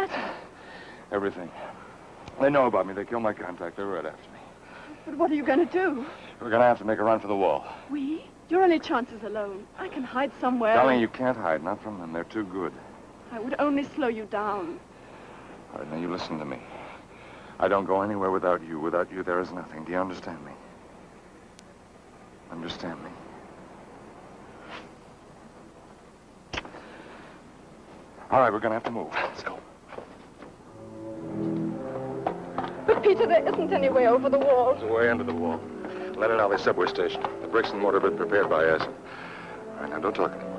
matter? Everything. They know about me. They killed my contact. They're right after me. But what are you going to do? We're going to have to make a run for the wall. We? Your only chance is alone. I can hide somewhere. Darling, you can't hide. Not from them. They're too good. I would only slow you down. All right, now you listen to me. I don't go anywhere without you. Without you, there is nothing. Do you understand me? Understand me? All right, we're going to have to move. Let's go. But, Peter, there isn't any way over the wall. There's a way under the wall. Lenin Alley subway station. The bricks and mortar have been prepared by us. All right, now don't talk anymore.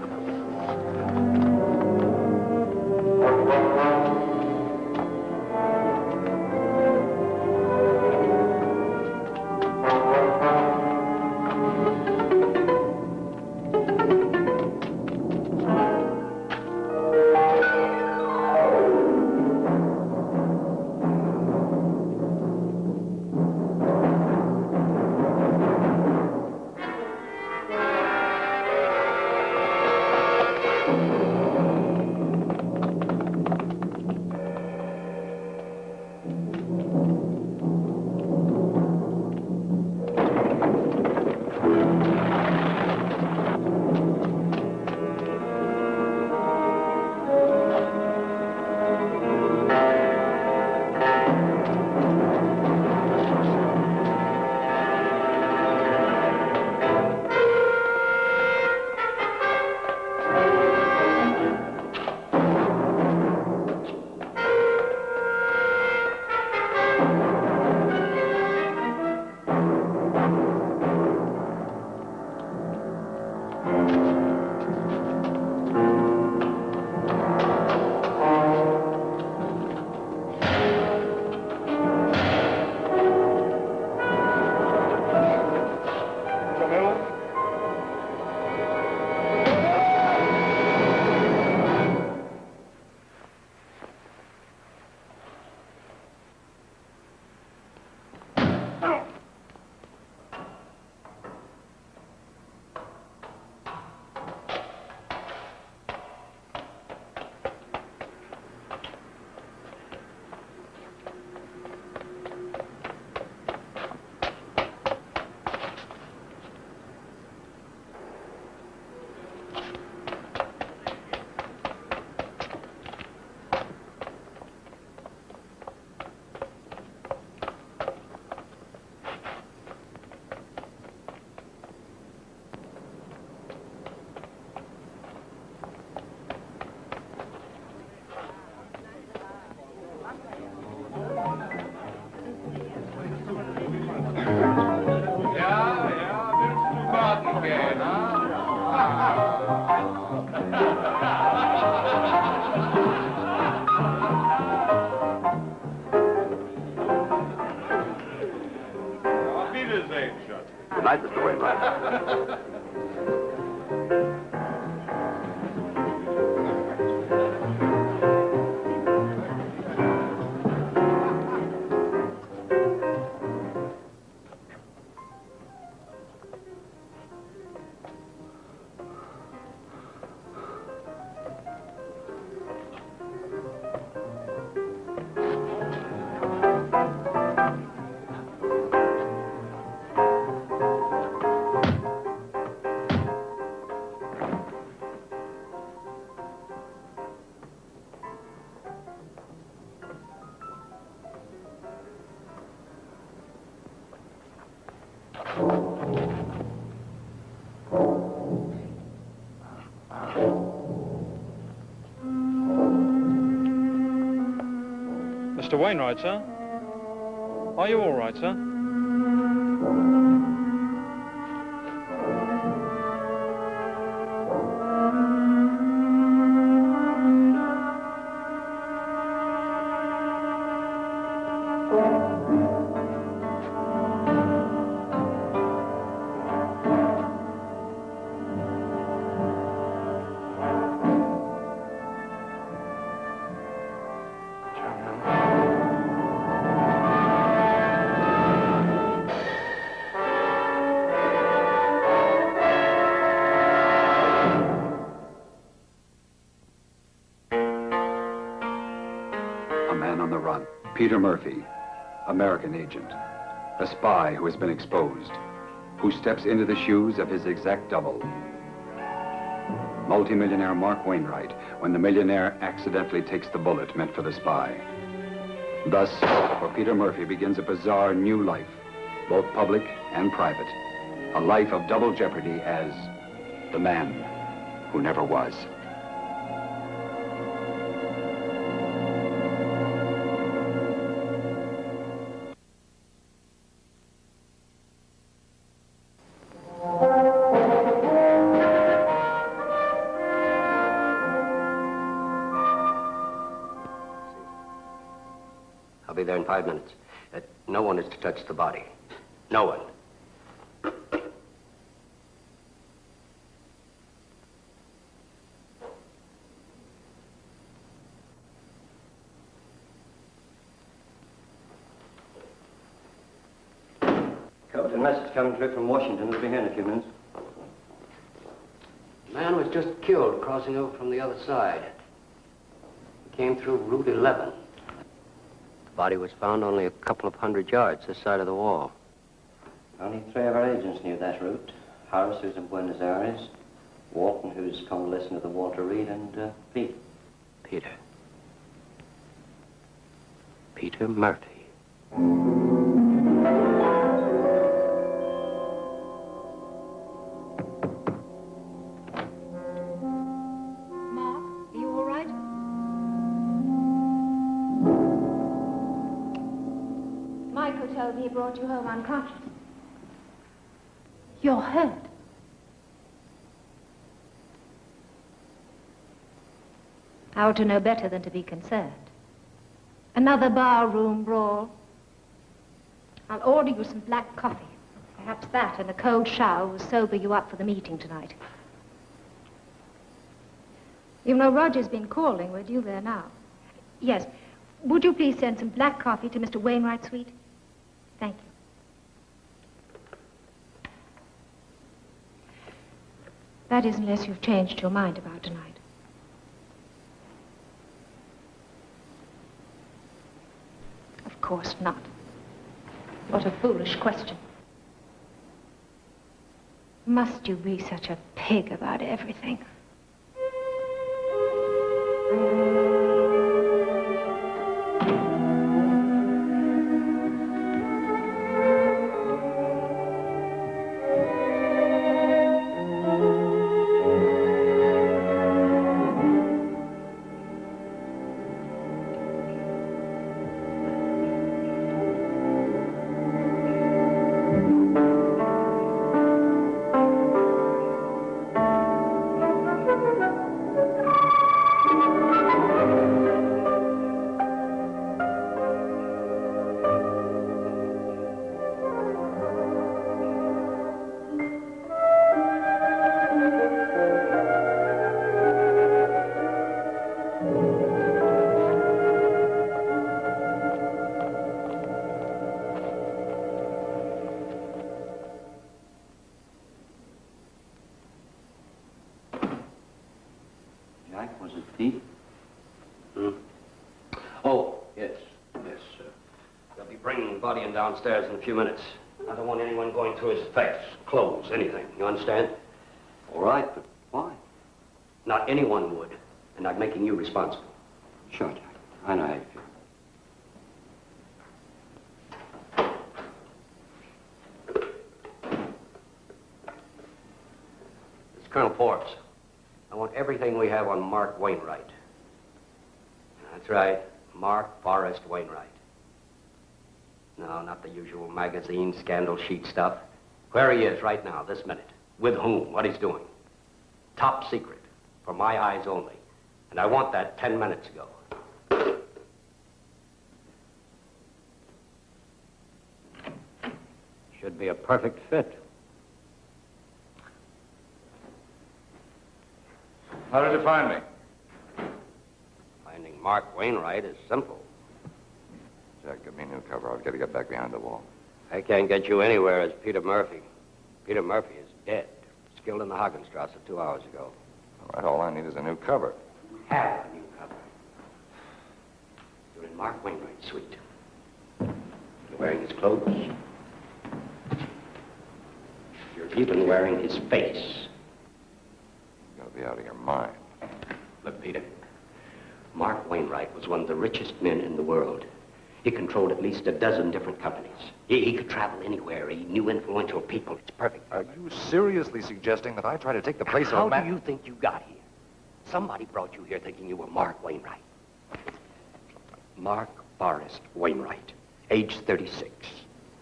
Good night, Mr. Wainwright. Mr. Wainwright, sir? Are you all right, sir? Peter Murphy, American agent, a spy who has been exposed, who steps into the shoes of his exact double, multimillionaire Mark Wainwright, when the millionaire accidentally takes the bullet meant for the spy. Thus, for Peter Murphy begins a bizarre new life, both public and private, a life of double jeopardy as the man who never was. I'll be there in 5 minutes. No one is to touch the body. No one. Captain, message coming through from Washington. It'll be here in a few minutes. The man was just killed crossing over from the other side. He came through Route 11. The body was found only a couple of 100 yards this side of the wall. Only 3 of our agents knew that route. Harris, who's in Buenos Aires, Walton, who's convalescent of the Walter Reed, and Pete. Peter. Peter Murphy. Mark, are you all right? Michael told me he brought you home unconscious. You're hurt. I ought to know better than to be concerned. Another barroom brawl. I'll order you some black coffee. Perhaps that and a cold shower will sober you up for the meeting tonight. You know, Roger's been calling. We're due there now. Yes. Would you please send some black coffee to Mr. Wainwright's suite? Thank you. That is, unless you've changed your mind about tonight. Of course not. What a foolish question. Must you be such a pig about everything? Was it Pete? Oh, yes. Yes, sir. They'll be bringing the body in downstairs in a few minutes. I don't want anyone going through his face, clothes, anything. You understand? All right, but why? Not anyone would. And I'm making you responsible. Sure, Jack. I know how you feel. It's Colonel Forbes. I want everything we have on Mark Wainwright. That's right, Mark Forrest Wainwright. No, not the usual magazine scandal sheet stuff. Where he is right now, this minute. With whom, what he's doing. Top secret, for my eyes only. And I want that 10 minutes ago. Should be a perfect fit. How did you find me? Finding Mark Wainwright is simple. Jack, give me a new cover. I've got to get back behind the wall. I can't get you anywhere as Peter Murphy. Peter Murphy is dead. Was killed in the Hagenstrasse 2 hours ago. All right, all I need is a new cover. Have a new cover. You're in Mark Wainwright's suite. wearing his clothes. You're even wearing his face. You gotta be out of your mind. Look, Peter, Mark Wainwright was one of the richest men in the world. He controlled at least a dozen different companies. He could travel anywhere. He knew influential people. It's perfect. Are you seriously suggesting that I try to take the place of How a man? do you think you got here? Somebody brought you here thinking you were Mark Wainwright. Mark Forrest Wainwright, age 36,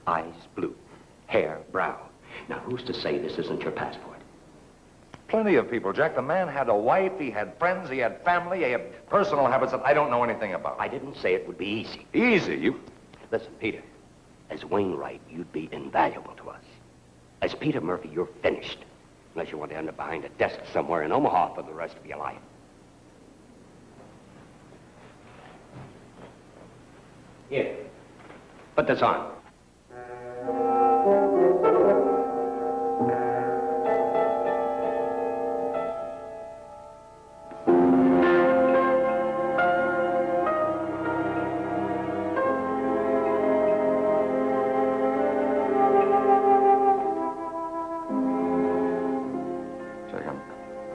eyes blue, hair brown. Now, who's to say this isn't your passport? Plenty of people, Jack. The man had a wife, he had friends, he had family, he had personal habits that I don't know anything about. I didn't say it would be easy. Easy? You... Listen, Peter, as Wainwright, you'd be invaluable to us. As Peter Murphy, you're finished. Unless you want to end up behind a desk somewhere in Omaha for the rest of your life. Here, put this on.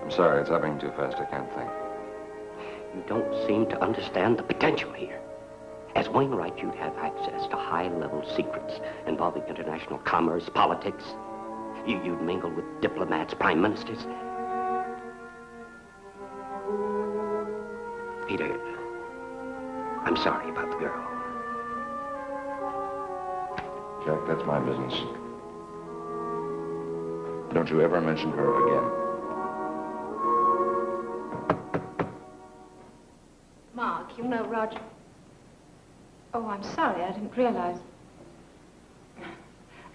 I'm sorry, it's happening too fast. I can't think. You don't seem to understand the potential here. As Wainwright, you'd have access to high-level secrets involving international commerce, politics. You'd mingle with diplomats, prime ministers. Peter, I'm sorry about the girl. Jack, that's my business. Don't you ever mention her again. Mark, you know Roger. Oh, I'm sorry. I didn't realize.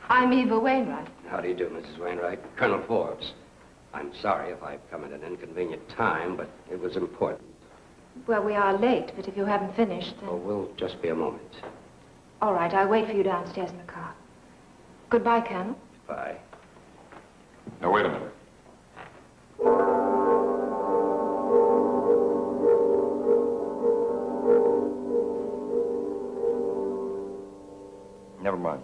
I'm Eva Wainwright. How do you do, Mrs. Wainwright? Colonel Forbes. I'm sorry if I've come at an inconvenient time, but it was important. Well, we are late, but if you haven't finished, then... Oh, we'll just be a moment. All right, I'll wait for you downstairs in the car. Goodbye, Colonel. Bye. Now, wait a minute. Never mind.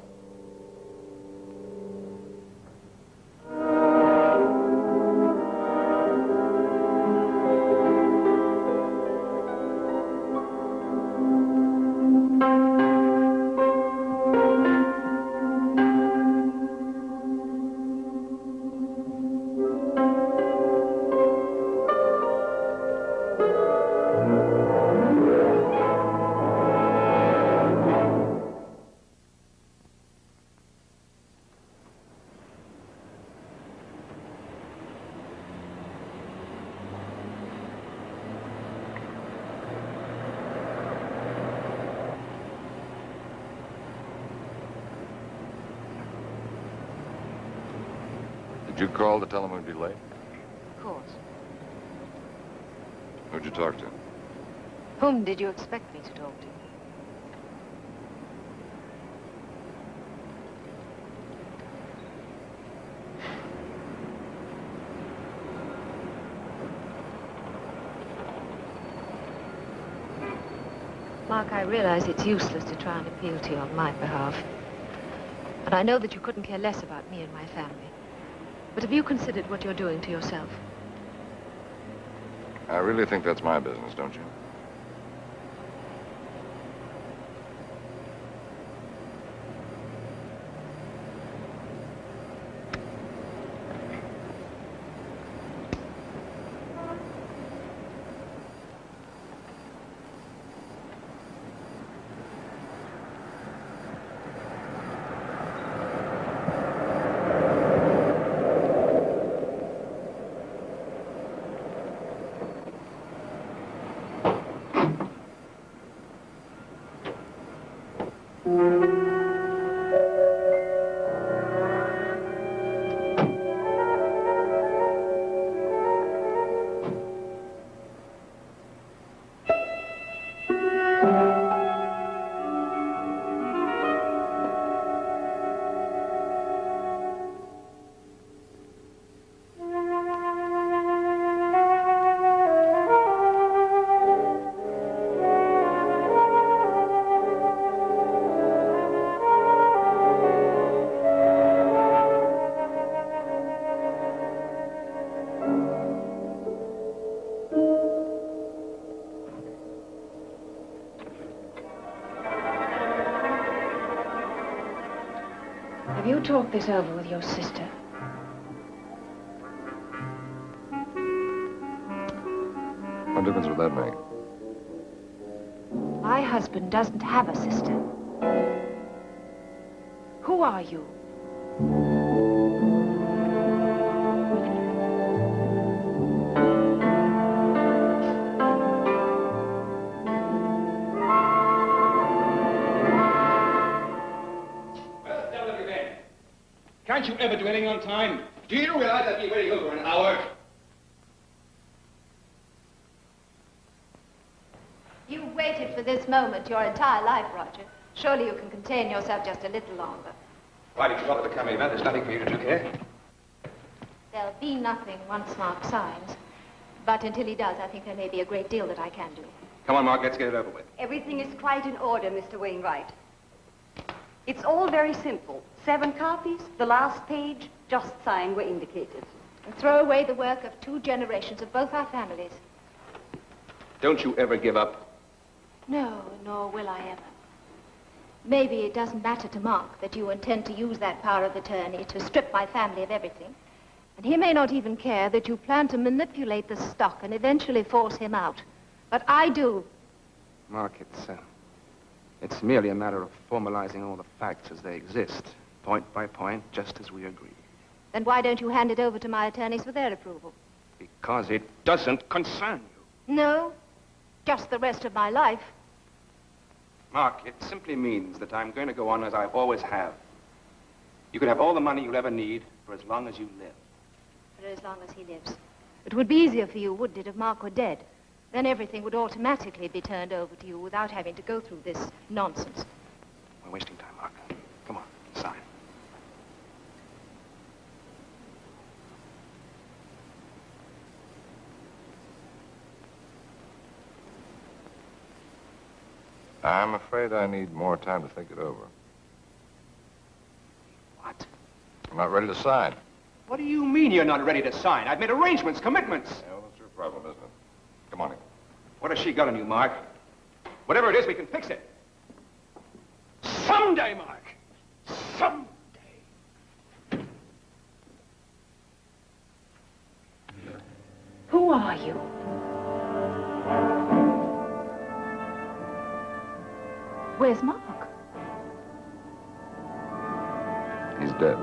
Did you call to tell him we'd be late? Of course. Who'd you talk to? Whom did you expect me to talk to? Mark, I realize it's useless to try and appeal to you on my behalf. And I know that you couldn't care less about me and my family. But have you considered what you're doing to yourself? I really think that's my business, don't you? Have you talked this over with your sister? What difference would that make? My husband doesn't have a sister. Who are you? Where the devil have you been? Can't you ever do anything on time? Do you realize I've been waiting over an hour? You've waited for this moment your entire life, Roger. Surely you can contain yourself just a little longer. Why did you bother to come in, man? There's nothing for you to do here. There'll be nothing once Mark signs. But until he does, I think there may be a great deal that I can do. Come on, Mark, let's get it over with. Everything is quite in order, Mr. Wainwright. It's all very simple. 7 copies, the last page, just sign where indicated. And throw away the work of 2 generations of both our families. Don't you ever give up? No, nor will I ever. Maybe it doesn't matter to Mark that you intend to use that power of attorney to strip my family of everything. And he may not even care that you plan to manipulate the stock and eventually force him out. But I do. Mark, it's merely a matter of formalizing all the facts as they exist, point by point, just as we agreed. Then why don't you hand it over to my attorneys for their approval? Because it doesn't concern you. No, just the rest of my life. Mark, it simply means that I'm going to go on as I always have. You can have all the money you'll ever need for as long as you live. For as long as he lives. It would be easier for you, wouldn't it, if Mark were dead? Then everything would automatically be turned over to you without having to go through this nonsense. We're wasting time, Mark. Come on, sign. I'm afraid I need more time to think it over. What? I'm not ready to sign. What do you mean you're not ready to sign? I've made arrangements, commitments. Yeah, well, that's your problem, isn't it? Come on in. What has she got on you, Mark? Whatever it is, we can fix it. Someday, Mark. Someday. Who are you? Where's Mark? He's dead.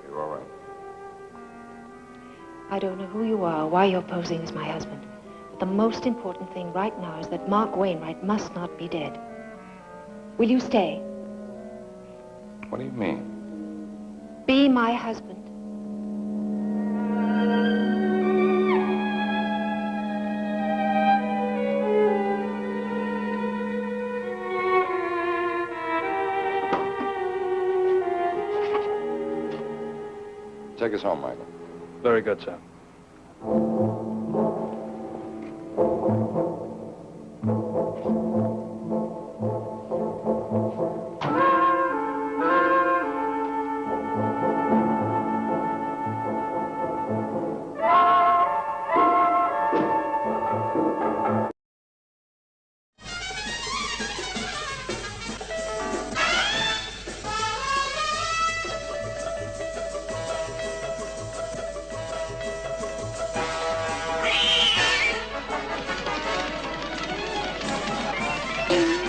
Are you all right? I don't know who you are, why you're posing as my husband. But the most important thing right now is that Mark Wainwright must not be dead. Will you stay? What do you mean? Be my husband. Take us home, Michael. Very good, sir. Thank you.